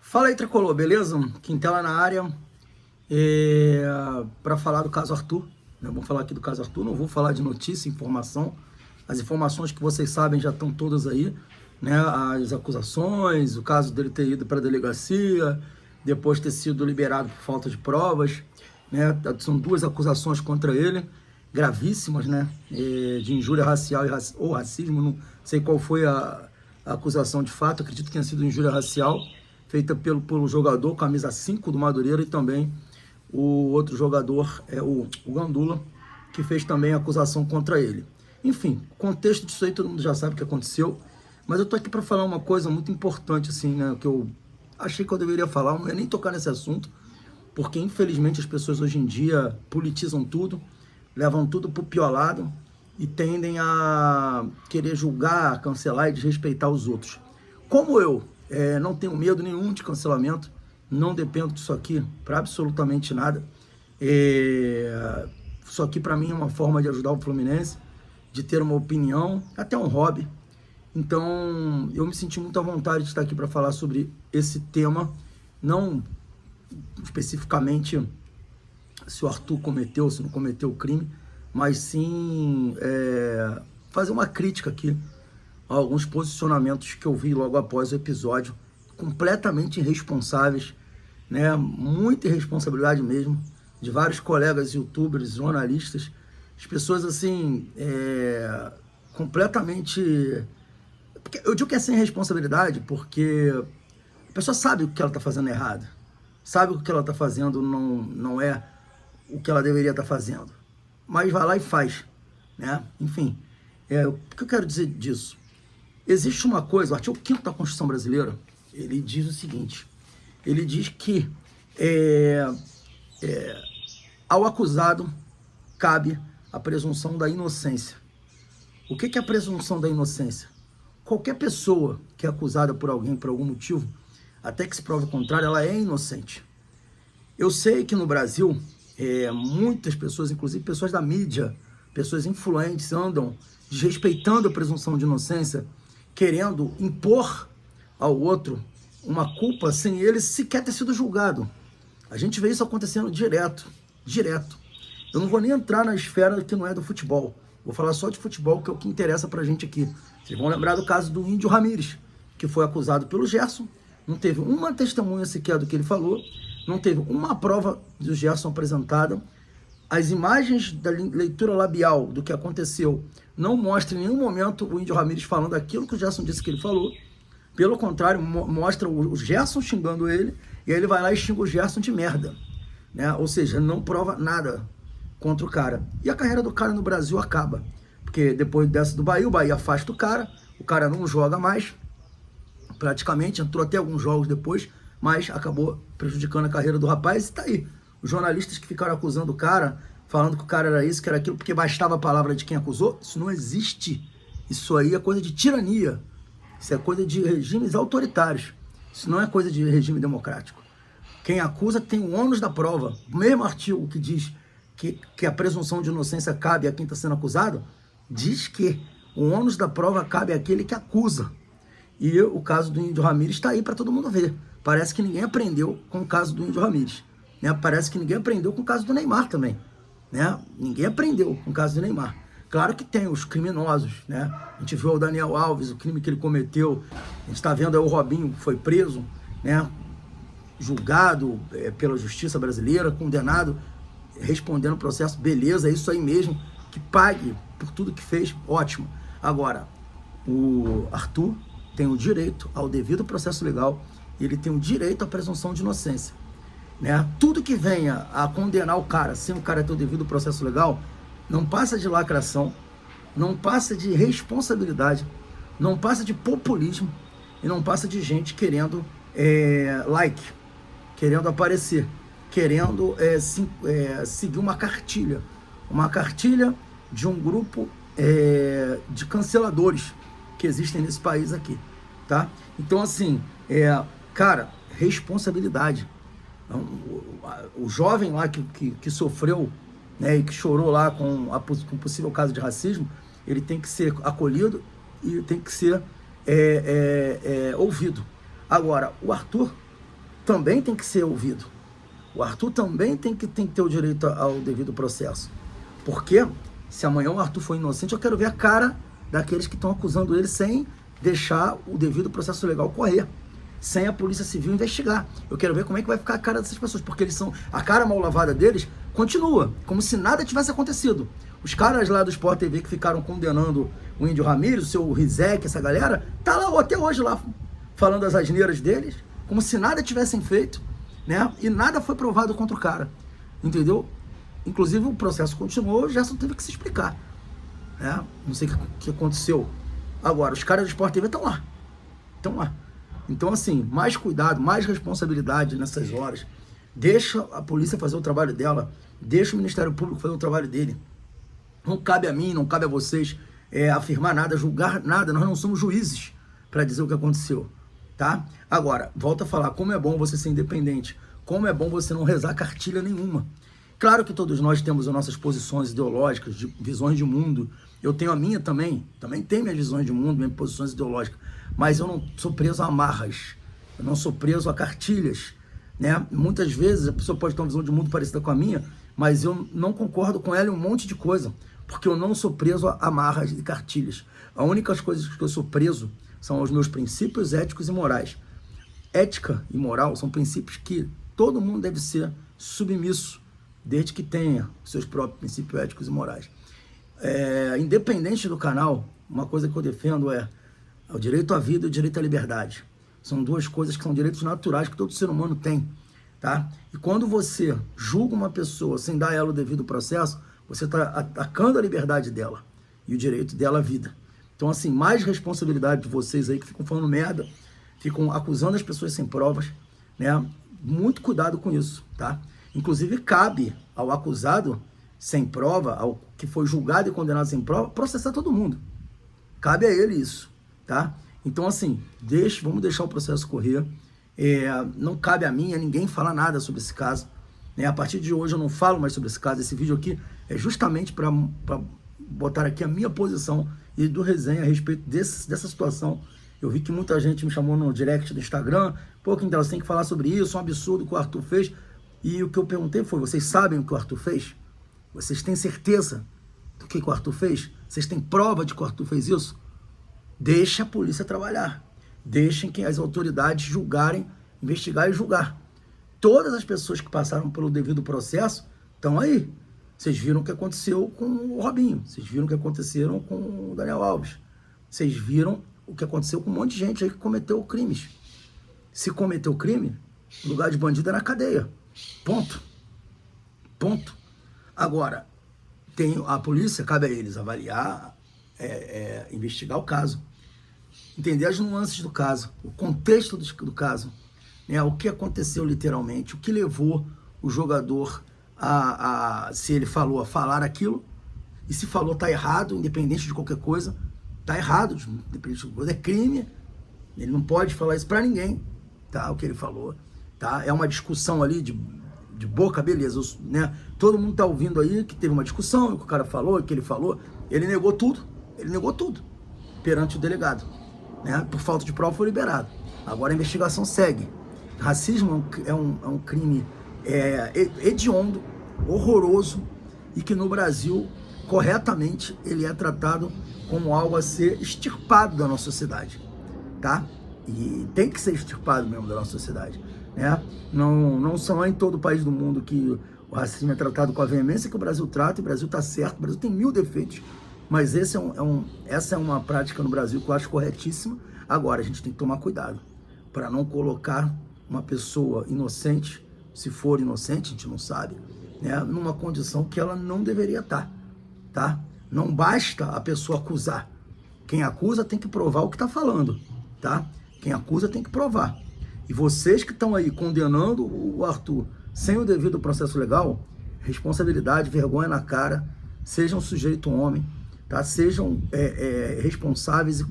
Fala aí, Tricolor, beleza? Quintela na área para falar do caso Arthur. Vamos falar aqui do caso Arthur, não vou falar de notícia, informação. As informações que vocês sabem já estão todas aí, né? As acusações, o caso dele ter ido para a delegacia, depois ter sido liberado por falta de provas, né? São duas acusações contra ele, gravíssimas, né? De injúria racial ou racismo, não sei qual foi a acusação de fato, acredito que tenha sido injúria racial, feita pelo jogador, camisa 5 do Madureira, e também o outro jogador, o Gandula, que fez também a acusação contra ele. Enfim, o contexto disso aí todo mundo já sabe o que aconteceu, mas eu tô aqui para falar uma coisa muito importante, assim, né, que eu achei que eu deveria falar, eu não ia nem tocar nesse assunto, porque infelizmente as pessoas hoje em dia politizam tudo, levam tudo pro pior lado e tendem a querer julgar, cancelar e desrespeitar os outros. Como eu não tenho medo nenhum de cancelamento, não dependo disso aqui para absolutamente nada. Isso aqui para mim é uma forma de ajudar o Fluminense, de ter uma opinião, até um hobby. Então eu me senti muito à vontade de estar aqui para falar sobre esse tema, não especificamente se o Arthur cometeu, se não cometeu o crime, mas sim fazer uma crítica aqui a alguns posicionamentos que eu vi logo após o episódio, completamente irresponsáveis, né? Muita irresponsabilidade mesmo, de vários colegas youtubers, jornalistas, as pessoas assim, completamente... Eu digo que é sem responsabilidade porque a pessoa sabe o que ela está fazendo errado, sabe o que ela está fazendo não é o que ela deveria estar fazendo, mas vai lá e faz, né? Enfim, o que eu quero dizer disso? Existe uma coisa, o artigo 5º da Constituição Brasileira, ele diz o seguinte, ele diz que ao acusado cabe a presunção da inocência. O que é a presunção da inocência? Qualquer pessoa que é acusada por alguém, por algum motivo, até que se prove o contrário, ela é inocente. Eu sei que no Brasil, muitas pessoas, inclusive pessoas da mídia, pessoas influentes, andam desrespeitando a presunção de inocência, querendo impor ao outro uma culpa sem ele sequer ter sido julgado. A gente vê isso acontecendo direto. Eu não vou nem entrar na esfera que não é do futebol. Vou falar só de futebol, que é o que interessa pra gente aqui. Vocês vão lembrar do caso do Índio Ramírez, que foi acusado pelo Gerson, não teve uma testemunha sequer do que ele falou, não teve uma prova do Gerson apresentada, as imagens da leitura labial do que aconteceu não mostram em nenhum momento o Índio Ramírez falando aquilo que o Gerson disse que ele falou. Pelo contrário, mostra o Gerson xingando ele, e aí ele vai lá e xinga o Gerson de merda, né? Ou seja, não prova nada contra o cara. E a carreira do cara no Brasil acaba, porque depois dessa do Bahia, o Bahia afasta o cara não joga mais, praticamente, entrou até alguns jogos depois, mas acabou prejudicando a carreira do rapaz, e tá aí. Os jornalistas que ficaram acusando o cara, falando que o cara era isso, que era aquilo, porque bastava a palavra de quem acusou, isso não existe. Isso aí é coisa de tirania. Isso é coisa de regimes autoritários. Isso não é coisa de regime democrático. Quem acusa tem o ônus da prova. O mesmo artigo que diz que a presunção de inocência cabe a quem está sendo acusado, diz que o ônus da prova cabe àquele que acusa. E o caso do Índio Ramírez está aí para todo mundo ver. Parece que ninguém aprendeu com o caso do Índio Ramírez, né? Parece que ninguém aprendeu com o caso do Neymar também, né? Ninguém aprendeu com o caso do Neymar. Claro que tem os criminosos, né? A gente viu o Daniel Alves, o crime que ele cometeu. A gente está vendo aí o Robinho, que foi preso, né? Julgado pela justiça brasileira, condenado, respondendo o processo. Beleza, é isso aí mesmo. Que pague por tudo que fez, ótimo. Agora, o Arthur tem o direito ao devido processo legal, e ele tem o direito à presunção de inocência, né? Tudo que venha a condenar o cara sem o cara ter o devido processo legal não passa de lacração, não passa de responsabilidade, não passa de populismo e não passa de gente querendo like, querendo aparecer, querendo seguir uma cartilha de um grupo de canceladores que existem nesse país aqui, tá? Então, assim, cara, responsabilidade. O jovem lá que sofreu, né, e que chorou lá com possível caso de racismo, ele tem que ser acolhido e tem que ser ouvido. Agora, o Arthur também tem que ser ouvido. O Arthur também tem que ter o direito ao devido processo. Porque se amanhã o Arthur for inocente, eu quero ver a cara daqueles que estão acusando ele sem deixar o devido processo legal correr, sem a Polícia Civil investigar. Eu quero ver como é que vai ficar a cara dessas pessoas, porque eles são, a cara mal lavada deles continua, como se nada tivesse acontecido. Os caras lá do Sport TV que ficaram condenando o Índio Ramírez, o seu Rizek, essa galera, tá lá até hoje lá, falando as asneiras deles, como se nada tivessem feito, né? E nada foi provado contra o cara, entendeu? Inclusive o processo continuou, o Gerson teve que se explicar, né? Não sei o que aconteceu. Agora, os caras do Sport TV estão lá. Então, assim, mais cuidado, mais responsabilidade nessas horas. Deixa a polícia fazer o trabalho dela. Deixa o Ministério Público fazer o trabalho dele. Não cabe a mim, não cabe a vocês afirmar nada, julgar nada. Nós não somos juízes para dizer o que aconteceu, tá? Agora, volto a falar, como é bom você ser independente. Como é bom você não rezar cartilha nenhuma. Claro que todos nós temos as nossas posições ideológicas, de visões de mundo. Eu tenho a minha também tenho minhas visões de mundo, minhas posições ideológicas, mas eu não sou preso a amarras, eu não sou preso a cartilhas, né? Muitas vezes a pessoa pode ter uma visão de mundo parecida com a minha, mas eu não concordo com ela em um monte de coisa, porque eu não sou preso a amarras e cartilhas. As únicas coisas que eu sou preso são os meus princípios éticos e morais. Ética e moral são princípios que todo mundo deve ser submisso, desde que tenha seus próprios princípios éticos e morais. Independente do canal, uma coisa que eu defendo é o direito à vida e o direito à liberdade. São duas coisas que são direitos naturais que todo ser humano tem, tá? E quando você julga uma pessoa sem dar a ela o devido processo, você está atacando a liberdade dela e o direito dela à vida. Então, assim, mais responsabilidade de vocês aí que ficam falando merda, ficam acusando as pessoas sem provas, né? Muito cuidado com isso, tá? Inclusive, cabe ao acusado sem prova, ao que foi julgado e condenado sem prova, processar todo mundo. Cabe a ele isso, tá? Então, assim, vamos deixar o processo correr. Não cabe a mim, a ninguém falar nada sobre esse caso, né? A partir de hoje eu não falo mais sobre esse caso. Esse vídeo aqui é justamente para botar aqui a minha posição e do resenha a respeito dessa situação. Eu vi que muita gente me chamou no direct do Instagram, pô, Quintela, você tem que falar sobre isso, um absurdo que o Arthur fez. E o que eu perguntei foi, vocês sabem o que o Arthur fez? Vocês têm certeza do que o Arthur fez? Vocês têm prova de que o Arthur fez isso? Deixa a polícia trabalhar. Deixem que as autoridades julgarem, investigar e julgar. Todas as pessoas que passaram pelo devido processo estão aí. Vocês viram o que aconteceu com o Robinho. Vocês viram o que aconteceu com o Daniel Alves. Vocês viram o que aconteceu com um monte de gente aí que cometeu crimes. Se cometeu crime, o lugar de bandido é na cadeia. Ponto. Agora, a polícia, cabe a eles avaliar, investigar o caso, entender as nuances do caso, o contexto do caso, né, o que aconteceu literalmente, o que levou o jogador se ele falou, a falar aquilo, e se falou tá errado, independente de qualquer coisa, tá errado, independente de qualquer coisa, é crime, ele não pode falar isso pra ninguém, tá, o que ele falou, tá, é uma discussão ali de boca, beleza, né? Todo mundo tá ouvindo aí que teve uma discussão, o que o cara falou, o que ele falou, ele negou tudo perante o delegado, né? Por falta de prova foi liberado. Agora a investigação segue. Racismo é um crime hediondo, horroroso, e que no Brasil, corretamente, ele é tratado como algo a ser extirpado da nossa sociedade, tá? E tem que ser extirpado mesmo da nossa sociedade, né? Não são em todo o país do mundo que o racismo é tratado com a veemência que o Brasil trata, e o Brasil está certo, o Brasil tem 1000 defeitos, mas essa é uma prática no Brasil que eu acho corretíssima. Agora, a gente tem que tomar cuidado para não colocar uma pessoa inocente, se for inocente, a gente não sabe, né, numa condição que ela não deveria estar, tá? Não basta a pessoa acusar. Quem acusa tem que provar o que está falando, tá? Quem acusa tem que provar. E vocês que estão aí condenando o Arthur sem o devido processo legal, responsabilidade, vergonha na cara, sejam sujeito homem, tá? Sejam responsáveis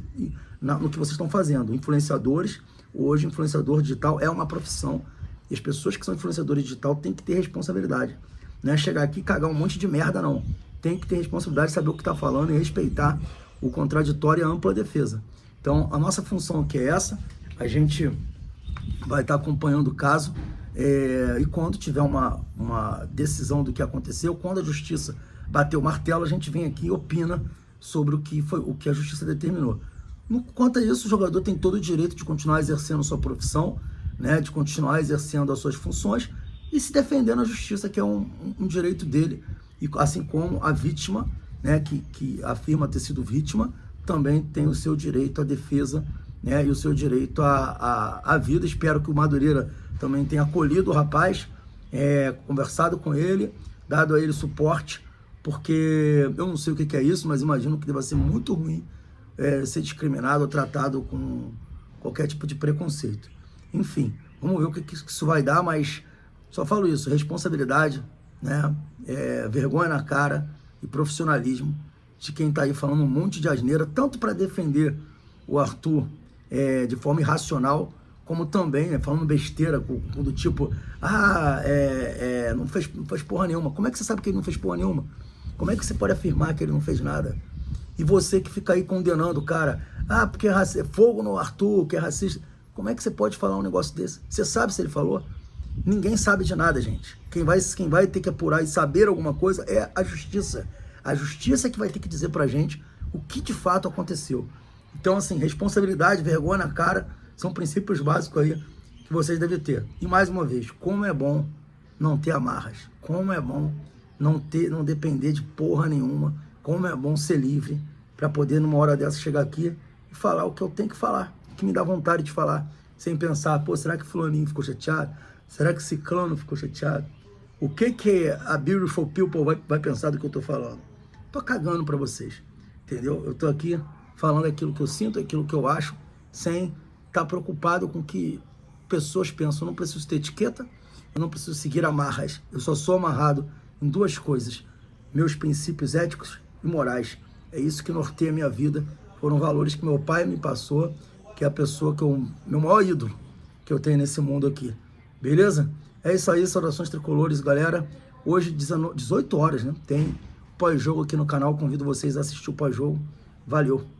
no que vocês estão fazendo. Influenciadores, hoje influenciador digital é uma profissão, e as pessoas que são influenciadores digital têm que ter responsabilidade. Não é chegar aqui e cagar um monte de merda, não. Tem que ter responsabilidade, saber o que está falando e respeitar o contraditório e a ampla defesa. Então, a nossa função aqui é essa, a gente vai estar acompanhando o caso, e quando tiver uma decisão do que aconteceu, quando a justiça bater o martelo, a gente vem aqui e opina sobre o que a justiça determinou. Quanto a isso, o jogador tem todo o direito de continuar exercendo sua profissão, né, de continuar exercendo as suas funções e se defender na justiça, que é um direito dele, e assim como a vítima, né, que afirma ter sido vítima, também tem o seu direito à defesa, né, e o seu direito à vida. Espero que o Madureira também tenha acolhido o rapaz, conversado com ele, dado a ele suporte, porque eu não sei o que é isso, mas imagino que deva ser muito ruim ser discriminado ou tratado com qualquer tipo de preconceito. Enfim, vamos ver o que isso vai dar, mas só falo isso: responsabilidade, né, vergonha na cara e profissionalismo de quem está aí falando um monte de asneira, tanto para defender o Arthur de forma irracional, como também, né, falando besteira, do tipo, não fez porra nenhuma. Como é que você sabe que ele não fez porra nenhuma? Como é que você pode afirmar que ele não fez nada? E você que fica aí condenando o cara, porque é fogo no Arthur, que é racista. Como é que você pode falar um negócio desse? Você sabe se ele falou? Ninguém sabe de nada, gente. Quem vai ter que apurar e saber alguma coisa é a justiça. A justiça que vai ter que dizer pra gente o que de fato aconteceu. Então, assim, responsabilidade, vergonha na cara, são princípios básicos aí que vocês devem ter. E mais uma vez, como é bom não ter amarras. Como é bom não depender de porra nenhuma. Como é bom ser livre para poder, numa hora dessa, chegar aqui e falar o que eu tenho que falar, que me dá vontade de falar, sem pensar, será que fulaninho ficou chateado? Será que ciclano ficou chateado? O que a Beautiful People vai pensar do que eu tô falando? Tô cagando para vocês, entendeu? Eu tô aqui falando aquilo que eu sinto, aquilo que eu acho, sem estar preocupado com o que pessoas pensam. Eu não preciso ter etiqueta, eu não preciso seguir amarras. Eu só sou amarrado em duas coisas: meus princípios éticos e morais. É isso que norteia a minha vida. Foram valores que meu pai me passou, que é a pessoa meu maior ídolo que eu tenho nesse mundo aqui. Beleza? É isso aí, saudações tricolores, galera. Hoje, 18 horas, né? Tem pós-jogo aqui no canal. Convido vocês a assistir o pós-jogo. Valeu!